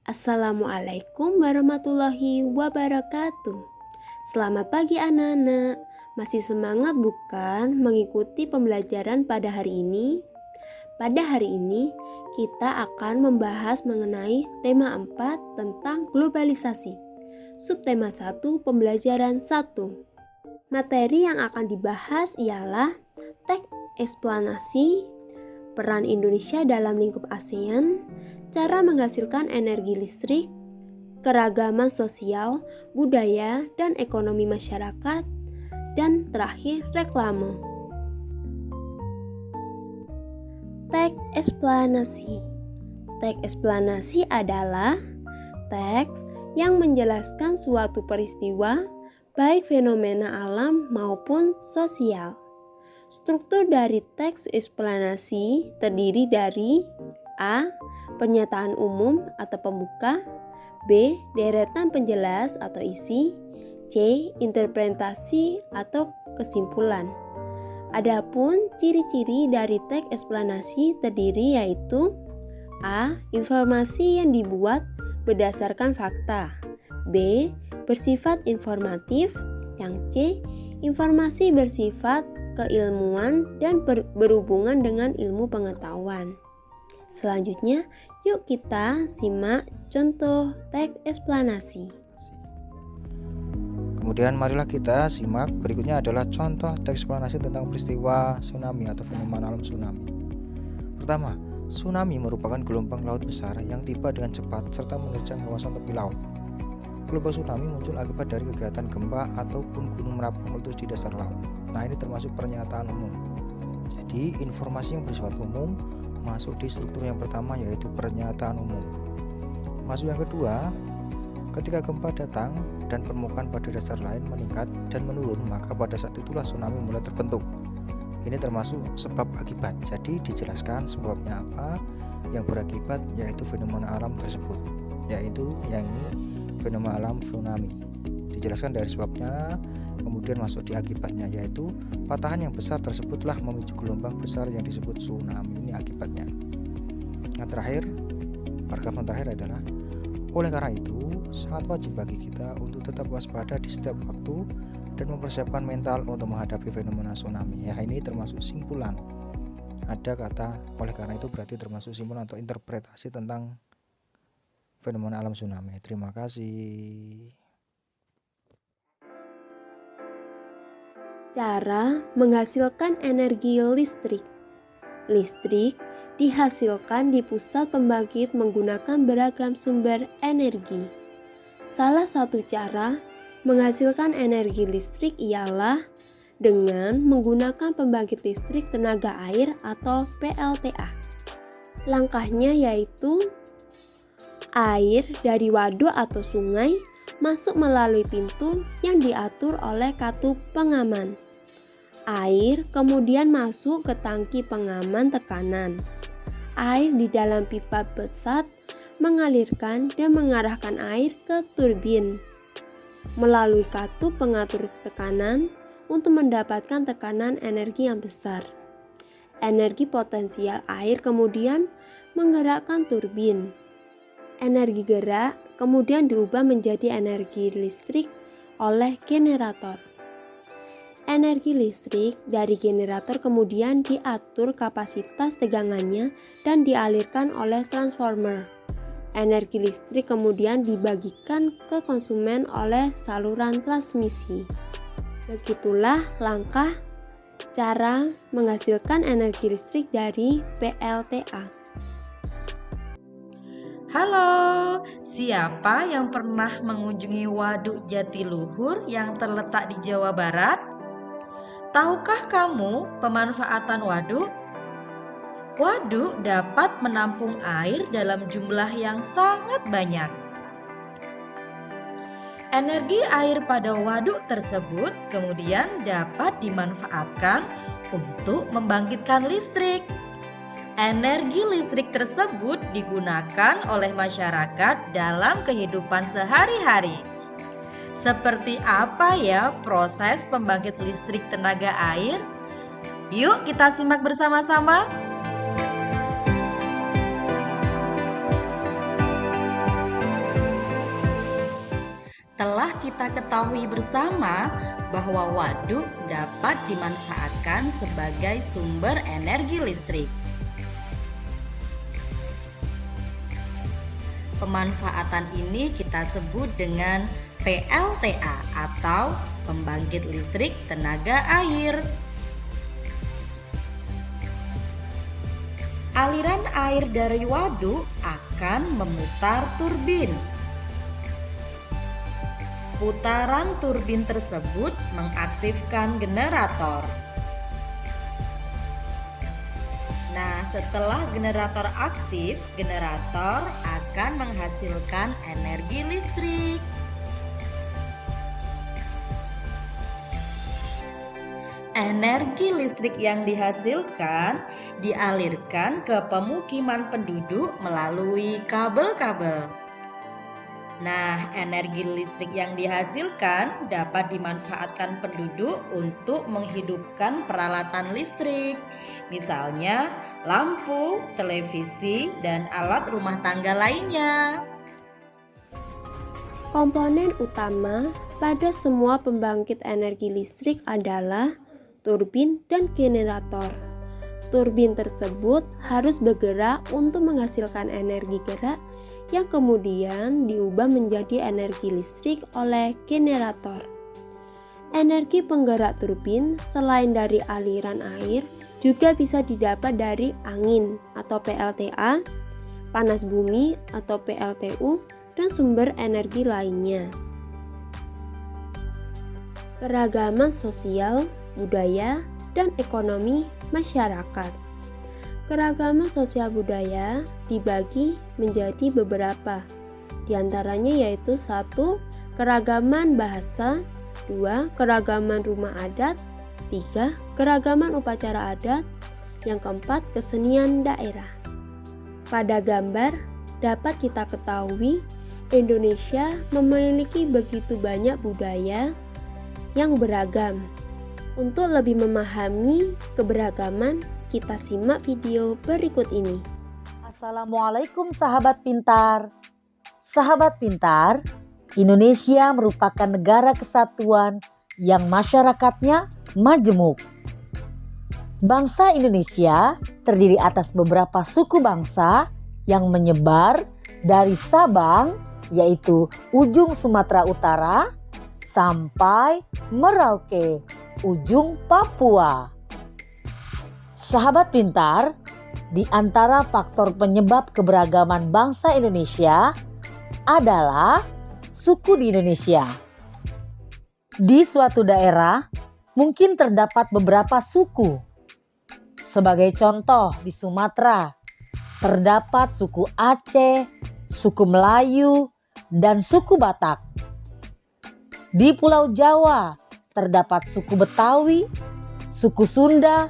Assalamualaikum warahmatullahi wabarakatuh. Selamat pagi anak-anak. Masih semangat bukan mengikuti pembelajaran pada hari ini? Pada hari ini kita akan membahas mengenai tema 4 tentang globalisasi. Subtema 1 pembelajaran 1. Materi yang akan dibahas ialah teks eksplanasi, peran Indonesia dalam lingkup ASEAN, cara menghasilkan energi listrik, keragaman sosial, budaya, dan ekonomi masyarakat, dan terakhir reklame. Teks eksplanasi. Teks eksplanasi adalah teks yang menjelaskan suatu peristiwa, baik fenomena alam maupun sosial. Struktur dari teks eksplanasi terdiri dari A. Pernyataan umum atau pembuka, B. Deretan penjelas atau isi, C. Interpretasi atau kesimpulan. Adapun ciri-ciri dari teks eksplanasi terdiri yaitu A. Informasi yang dibuat berdasarkan fakta, B. Bersifat informatif, yang C. Informasi bersifat keilmuan dan berhubungan dengan ilmu pengetahuan. Selanjutnya, yuk kita simak contoh teks eksplanasi. Kemudian marilah kita simak berikutnya adalah contoh teks eksplanasi tentang peristiwa tsunami atau fenomena alam tsunami. Pertama, tsunami merupakan gelombang laut besar yang tiba dengan cepat serta menerjang kawasan tepi laut. Gelombang tsunami muncul akibat dari kegiatan gempa ataupun gunung merapi yang meletus di dasar laut. Nah, ini termasuk pernyataan umum. Jadi, informasi yang bersifat umum masuk di struktur yang pertama yaitu pernyataan umum. Masuk yang kedua, ketika gempa datang dan permukaan pada dasar lain meningkat dan menurun, maka pada saat itulah tsunami mulai terbentuk. Ini termasuk sebab akibat. Jadi dijelaskan sebabnya apa yang berakibat yaitu fenomena alam tersebut, yaitu yang ini fenomena alam tsunami. Dijelaskan dari sebabnya, kemudian masuk di akibatnya yaitu patahan yang besar tersebutlah memicu gelombang besar yang disebut tsunami. Ini akibatnya. Nah, terakhir, paragraf yang terakhir adalah oleh karena itu sangat wajib bagi kita untuk tetap waspada di setiap waktu dan mempersiapkan mental untuk menghadapi fenomena tsunami. Ya, ini termasuk simpulan. Ada kata oleh karena itu berarti termasuk simpulan atau interpretasi tentang fenomena alam tsunami. Terima kasih. Cara menghasilkan energi listrik. Listrik dihasilkan di pusat pembangkit menggunakan beragam sumber energi. Salah satu cara menghasilkan energi listrik ialah dengan menggunakan pembangkit listrik tenaga air atau PLTA. Langkahnya yaitu air dari waduk atau sungai masuk melalui pintu yang diatur oleh katup pengaman. Air kemudian masuk ke tangki pengaman tekanan. Air di dalam pipa besar mengalirkan dan mengarahkan air ke turbin melalui katup pengatur tekanan untuk mendapatkan tekanan energi yang besar. Energi potensial air kemudian menggerakkan turbin. Energi gerak kemudian diubah menjadi energi listrik oleh generator. Energi listrik dari generator kemudian diatur kapasitas tegangannya dan dialirkan oleh transformer. Energi listrik kemudian dibagikan ke konsumen oleh saluran transmisi. Begitulah langkah cara menghasilkan energi listrik dari PLTA. Halo, siapa yang pernah mengunjungi Waduk Jatiluhur yang terletak di Jawa Barat? Tahukah kamu pemanfaatan waduk? Waduk dapat menampung air dalam jumlah yang sangat banyak. Energi air pada waduk tersebut kemudian dapat dimanfaatkan untuk membangkitkan listrik. Energi listrik tersebut digunakan oleh masyarakat dalam kehidupan sehari-hari. Seperti apa ya proses pembangkit listrik tenaga air? Yuk kita simak bersama-sama. Telah kita ketahui bersama bahwa waduk dapat dimanfaatkan sebagai sumber energi listrik. Pemanfaatan ini kita sebut dengan PLTA atau pembangkit listrik tenaga air. Aliran air dari waduk akan memutar turbin. Putaran turbin tersebut mengaktifkan generator. Nah, setelah generator aktif, generator akan menghasilkan energi listrik. Energi listrik yang dihasilkan dialirkan ke pemukiman penduduk melalui kabel-kabel. Nah, energi listrik yang dihasilkan dapat dimanfaatkan penduduk untuk menghidupkan peralatan listrik, misalnya lampu, televisi, dan alat rumah tangga lainnya. Komponen utama pada semua pembangkit energi listrik adalah turbin dan generator. Turbin tersebut harus bergerak untuk menghasilkan energi gerak yang kemudian diubah menjadi energi listrik oleh generator. Energi penggerak turbin selain dari aliran air juga bisa didapat dari angin atau PLTA, panas bumi atau PLTU, dan sumber energi lainnya. Keragaman sosial, budaya, dan ekonomi masyarakat. Keragaman sosial budaya dibagi menjadi beberapa, diantaranya yaitu 1. Keragaman bahasa, 2. Keragaman rumah adat, 3. Keragaman upacara adat, yang keempat kesenian daerah. Pada gambar dapat kita ketahui Indonesia memiliki begitu banyak budaya yang beragam. Untuk lebih memahami keberagaman, kita simak video berikut ini. Assalamualaikum sahabat pintar. Sahabat pintar, Indonesia merupakan negara kesatuan yang masyarakatnya majemuk. Bangsa Indonesia terdiri atas beberapa suku bangsa yang menyebar dari Sabang, yaitu ujung Sumatera Utara, sampai Merauke, ujung Papua. Sahabat pintar, di antara faktor penyebab keberagaman bangsa Indonesia adalah suku di Indonesia. Di suatu daerah mungkin terdapat beberapa suku. Sebagai contoh, di Sumatera terdapat suku Aceh, suku Melayu, dan suku Batak. Di Pulau Jawa terdapat suku Betawi, suku Sunda,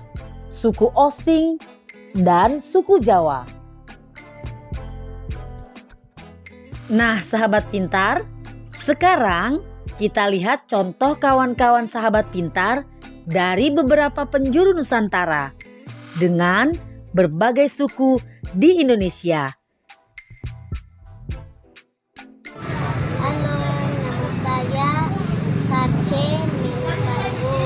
suku Osing, dan suku Jawa. Nah, sahabat pintar, sekarang kita lihat contoh kawan-kawan sahabat pintar dari beberapa penjuru Nusantara dengan berbagai suku di Indonesia. Halo, nama saya Sarce Milusabu,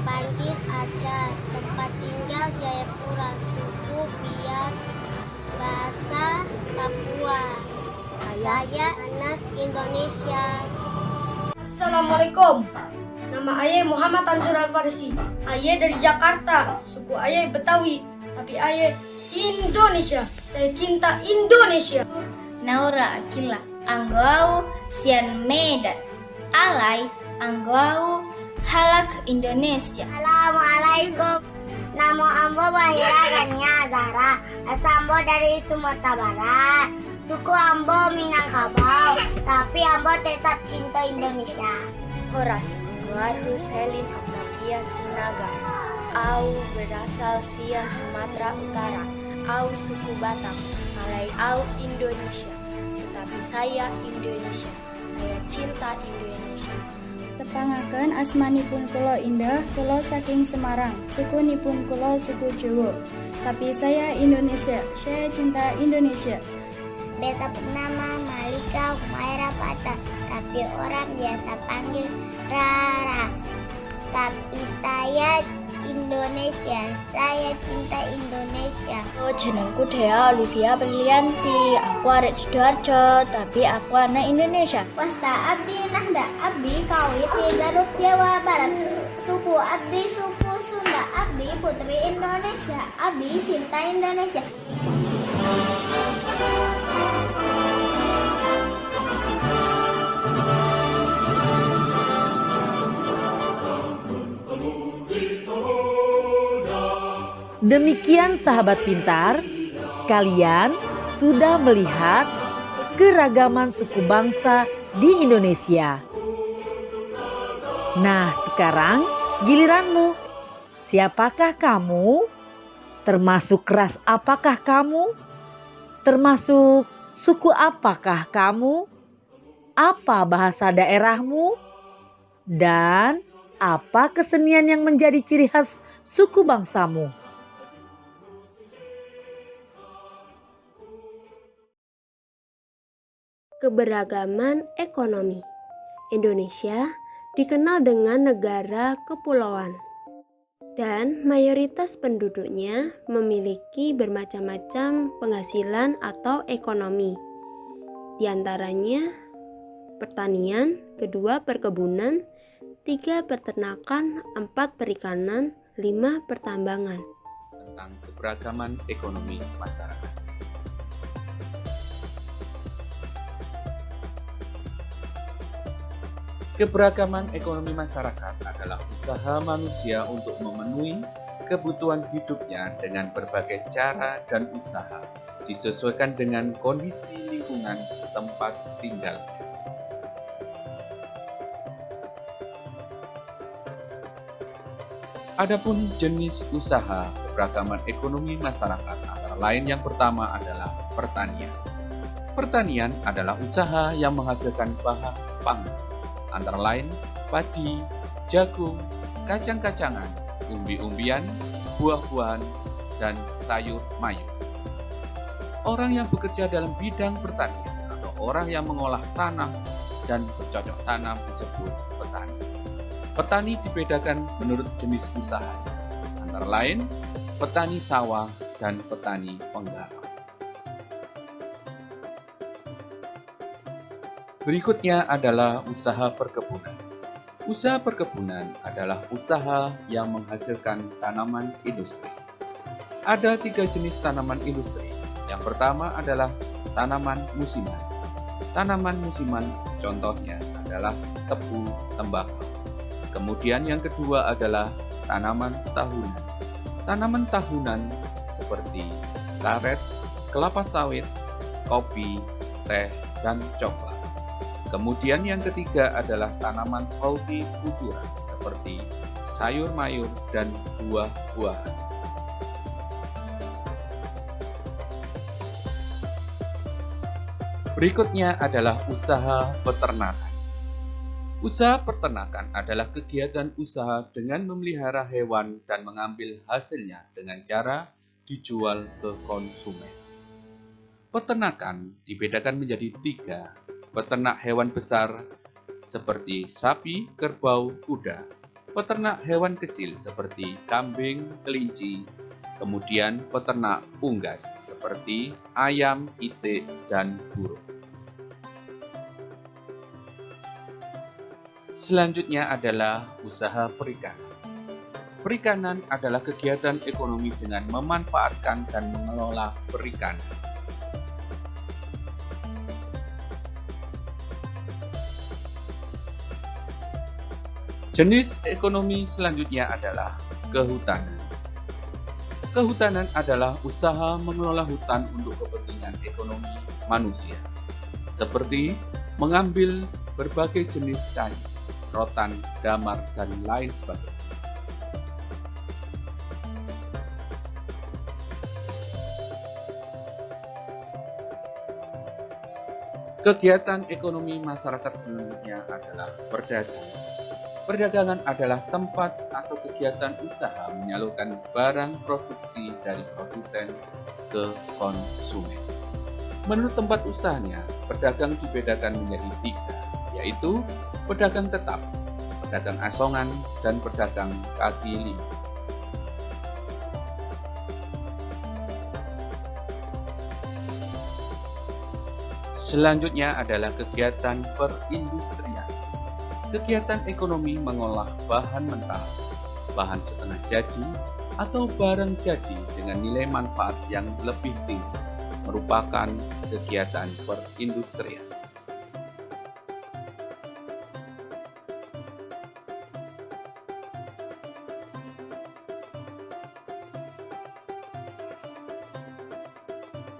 Panjit Aceh, tempat tinggal Jayapura, suku Biak, bahasa Papua. Saya anak Indonesia. Assalamualaikum. Nama ayah Muhammad Ansur Al-Farisi. Ayah dari Jakarta. Suku ayah Betawi. Tapi ayah Indonesia. Saya cinta Indonesia. Naura Akila. Anggau Sian Medan. Alay Anggau Halak Indonesia. Assalamualaikum. Nama Ambo Bahira Gania Zahra. Asambo dari Sumatera Barat. Suku Ambo Minangkabau. Tapi Ambo tetap cinta Indonesia. Horas, Guardu Selin Octavia Sinaga. Au berasal Sian Sumatera Utara. Au suku Batak. Alay au Indonesia. Tetapi saya Indonesia. Saya cinta Indonesia. Tepangaken asmanipun kula Indah, kula saking Semarang. Sukunipun kula suku Jawa. Tapi saya Indonesia. Saya cinta Indonesia. Beta bernama Malika Humaira Fata. tapi orang biasa panggil Rara. Tapi saya Indonesia, saya cinta Indonesia. Jenengku Dea Olivia Brilianti. Aku arek Sidoarjo, tapi aku anak Indonesia. Wasta abdi nahda abdi kawit di Garut Jawa Barat. Suku abdi suku Sunda, abdi putri Indonesia, abdi cinta Indonesia. Demikian sahabat pintar, kalian sudah melihat keragaman suku bangsa di Indonesia. Nah, sekarang giliranmu. Siapakah kamu? Termasuk ras apakah kamu? Termasuk suku apakah kamu? Apa bahasa daerahmu? Dan apa kesenian yang menjadi ciri khas suku bangsamu? Keberagaman ekonomi. Indonesia dikenal dengan negara kepulauan dan mayoritas penduduknya memiliki bermacam-macam penghasilan atau ekonomi. Di antaranya pertanian, kedua perkebunan, 3 peternakan, 4 perikanan, 5 pertambangan. Tentang keberagaman ekonomi masyarakat. Keberagaman ekonomi masyarakat adalah usaha manusia untuk memenuhi kebutuhan hidupnya dengan berbagai cara dan usaha, disesuaikan dengan kondisi lingkungan tempat tinggal. Adapun jenis usaha keberagaman ekonomi masyarakat antara lain yang pertama adalah pertanian. Pertanian adalah usaha yang menghasilkan bahan pangan, antara lain padi, jagung, kacang-kacangan, umbi-umbian, buah-buahan, dan sayur mayur. Orang yang bekerja dalam bidang pertanian atau orang yang mengolah tanah dan bercocok tanam disebut petani. Petani dibedakan menurut jenis usahanya, antara lain petani sawah dan petani penggarap. Berikutnya adalah usaha perkebunan. Usaha perkebunan adalah usaha yang menghasilkan tanaman industri. Ada 3 jenis tanaman industri. Yang pertama adalah tanaman musiman. Tanaman musiman contohnya adalah tebu, tembakau. Kemudian yang kedua adalah tanaman tahunan. Tanaman tahunan seperti karet, kelapa sawit, kopi, teh, dan coklat. Kemudian yang ketiga adalah tanaman hortikultura seperti sayur mayur dan buah-buahan. Berikutnya adalah usaha peternakan. Usaha peternakan adalah kegiatan usaha dengan memelihara hewan dan mengambil hasilnya dengan cara dijual ke konsumen. Peternakan dibedakan menjadi 3. Peternak hewan besar seperti sapi, kerbau, kuda. Peternak hewan kecil seperti kambing, kelinci. Kemudian peternak unggas seperti ayam, itik, dan burung. Selanjutnya adalah usaha perikanan. Perikanan adalah kegiatan ekonomi dengan memanfaatkan dan mengelola perikanan. Jenis ekonomi selanjutnya adalah kehutanan. Kehutanan adalah usaha mengelola hutan untuk kepentingan ekonomi manusia, seperti mengambil berbagai jenis kayu, rotan, damar, dan lain sebagainya. Kegiatan ekonomi masyarakat selanjutnya adalah perdagangan. Perdagangan adalah tempat atau kegiatan usaha menyalurkan barang produksi dari produsen ke konsumen. Menurut tempat usahanya, pedagang dibedakan menjadi 3, yaitu pedagang tetap, pedagang asongan, dan pedagang kaki lima. Selanjutnya adalah kegiatan perindustrian. Kegiatan ekonomi mengolah bahan mentah, bahan setengah jadi, atau barang jadi dengan nilai manfaat yang lebih tinggi, merupakan kegiatan perindustrian.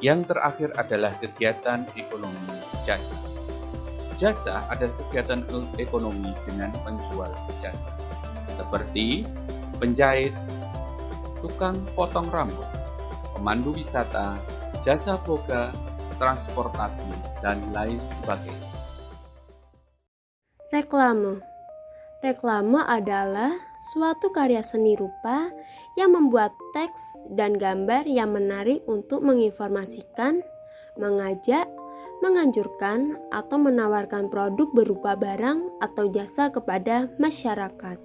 Yang terakhir adalah kegiatan ekonomi jasa. Jasa adalah kegiatan ekonomi dengan menjual jasa, seperti penjahit, tukang potong rambut, pemandu wisata, jasa boga, transportasi, dan lain sebagainya. Reklame. Reklame adalah suatu karya seni rupa yang membuat teks dan gambar yang menarik untuk menginformasikan, mengajak, menganjurkan, atau menawarkan produk berupa barang atau jasa kepada masyarakat.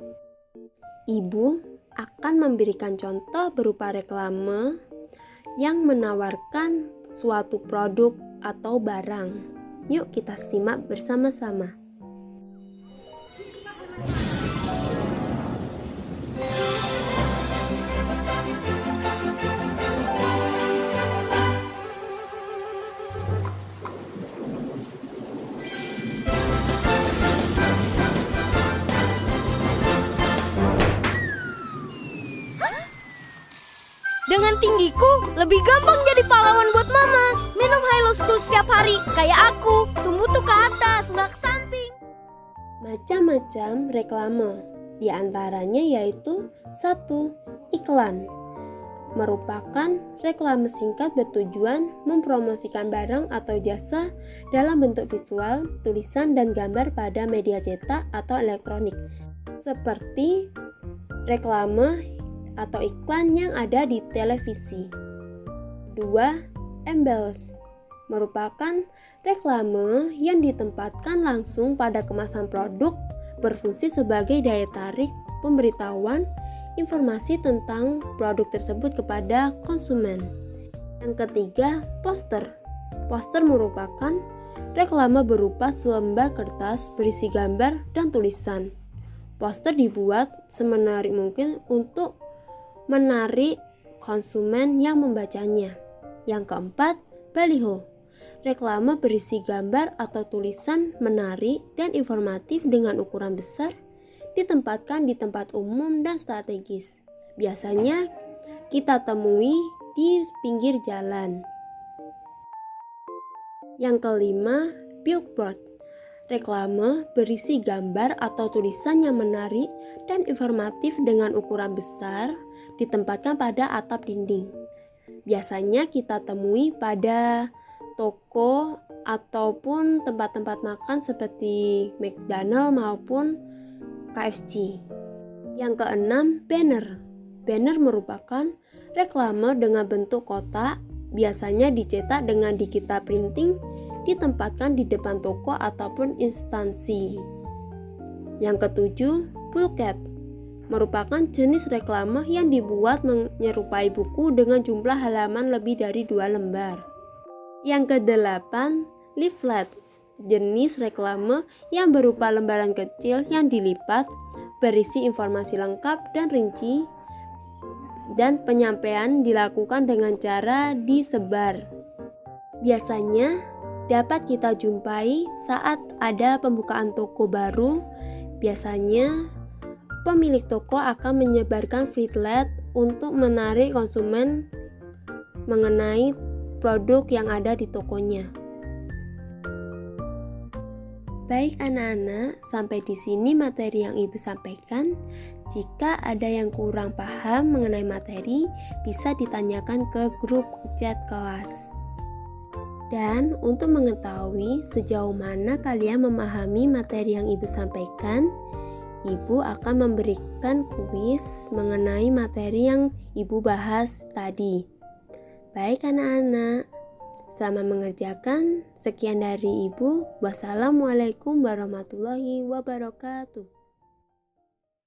Ibu akan memberikan contoh berupa reklame yang menawarkan suatu produk atau barang. Yuk kita simak bersama-sama. Dengan tinggiku, lebih gampang jadi pahlawan buat mama. Minum Hilo School setiap hari, kayak aku. Tumbuh tuh ke atas, nggak ke samping. Macam-macam reklame, di antaranya yaitu 1. Iklan. Merupakan reklame singkat bertujuan mempromosikan barang atau jasa dalam bentuk visual, tulisan, dan gambar pada media cetak atau elektronik. Seperti reklame atau iklan yang ada di televisi. 2. Embels merupakan reklame yang ditempatkan langsung pada kemasan produk, berfungsi sebagai daya tarik pemberitahuan informasi tentang produk tersebut kepada konsumen. Yang ketiga, poster. Poster merupakan reklame berupa selembar kertas berisi gambar dan tulisan. Poster dibuat semenarik mungkin untuk menarik konsumen yang membacanya. Yang keempat, baliho. Reklame berisi gambar atau tulisan menarik dan informatif dengan ukuran besar, ditempatkan di tempat umum dan strategis. Biasanya kita temui di pinggir jalan. Yang kelima, billboard. Reklame berisi gambar atau tulisan yang menarik dan informatif dengan ukuran besar, ditempatkan pada atap dinding. Biasanya kita temui pada toko ataupun tempat-tempat makan seperti McDonald maupun KFC. Yang keenam, banner. Banner merupakan reklame dengan bentuk kotak, biasanya dicetak dengan digital printing, ditempatkan di depan toko ataupun instansi. Yang ketujuh, pulket. Merupakan jenis reklame yang dibuat menyerupai buku dengan jumlah halaman lebih dari 2 lembar. Yang kedelapan, leaflet. Jenis reklame yang berupa lembaran kecil yang dilipat, berisi informasi lengkap dan rinci, dan penyampaian dilakukan dengan cara disebar. Biasanya dapat kita jumpai saat ada pembukaan toko baru. Biasanya pemilik toko akan menyebarkan leaflet untuk menarik konsumen mengenai produk yang ada di tokonya. Baik anak-anak, sampai di sini materi yang Ibu sampaikan. Jika ada yang kurang paham mengenai materi, bisa ditanyakan ke grup chat kelas. Dan untuk mengetahui sejauh mana kalian memahami materi yang Ibu sampaikan, Ibu akan memberikan kuis mengenai materi yang Ibu bahas tadi. Baik anak-anak, Selamat mengerjakan. Sekian dari Ibu. Wassalamualaikum warahmatullahi wabarakatuh.